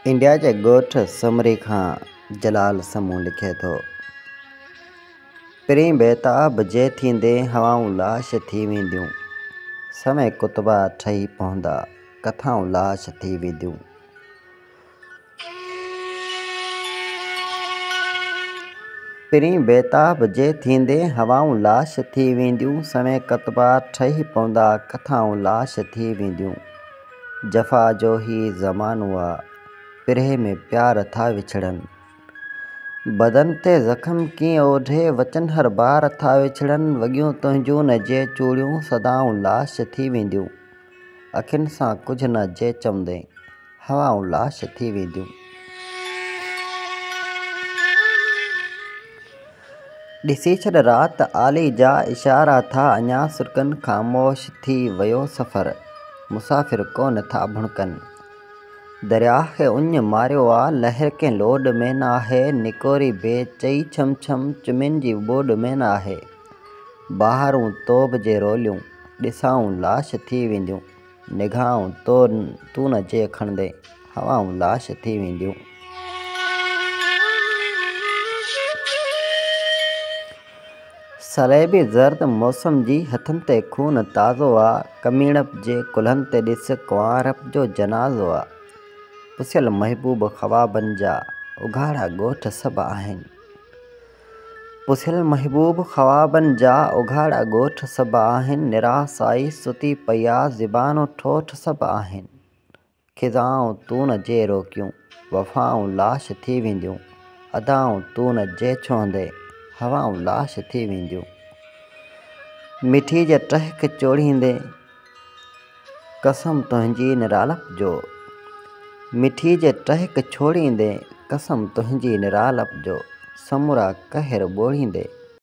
India जे ॻोठ summary खां जलाल समूह लिखे थो। पिरीं बेताब जे थींदे हवाऊं लाश थी वेंदियूं, समय कुतबा ठही पवंदा, कथाऊं लाश थी वेंदियूं। पिरीं बेताब जे थींदे हवाऊं लाश थी वेंदियूं, समय कुतबा ठही पवंदा, कथाऊं लाश थी वेंदियूं। जफ़ा जो ही ज़मानो आ, पिरहे में प्यार था विछड़नि, बदन ते ज़ख़्म कीअं ओढ़े वचन हर बार था विछड़नि। वॻियूं तुंहिंजूं न जे चूड़ियूं सदाऊं लाश थी वेंदियूं, अखियुनि सां कुझु न जे चवंदे हवाऊं लाश थी वेंदियूं। ॾिसी छॾ राति आली जा इशारा था अञा सुर्कनि, ख़ामोश थी वियो सफ़र, मुसाफ़िर कोन था भुणकनि। दरिया खे उञ मारियो आ, लहर कंहिं लोड में न आहे, निकोरी बे चई छम छम चुमिन जी ॿोड में न आहे। ॿाहिरूं तोब जे रोलियूं ॾिसाऊं लाश थी वेंदियूं, निगाहूं तूं न जे खणंदे हवाऊं लाश थी वेंदियूं। सलेबी ज़र्द मौसम जी हथनि ते खून ताज़ो आ, कमीणप जे कुल्हनि ते ॾिस कुंवारप जो जनाज़ो आ। पुसियल महबूब ख़वाबनि जा उघाड़ा ॻोठ सभु आहिनि, पुसियल महबूब ख़वाबनि जा उघाड़ा ॻोठ सभु आहिनि। निरासाई सुती पई आ, ज़िबानूं ठोठ सभु आहिनि। खिज़ाऊं तूं न जे रोकियूं, वफ़ाऊं लाश थी वेंदियूं, अदाऊं तूं न जे छोहंदे हवाऊं लाश थी वेंदियूं। मिठी जे टहक चोड़ींदे कसम तुंहिंजी निरालप जो, मिठी जे टहक छोड़ींदे कसम तुंहिंजी निरालप जो। समूरा कहर ॿोड़ींदे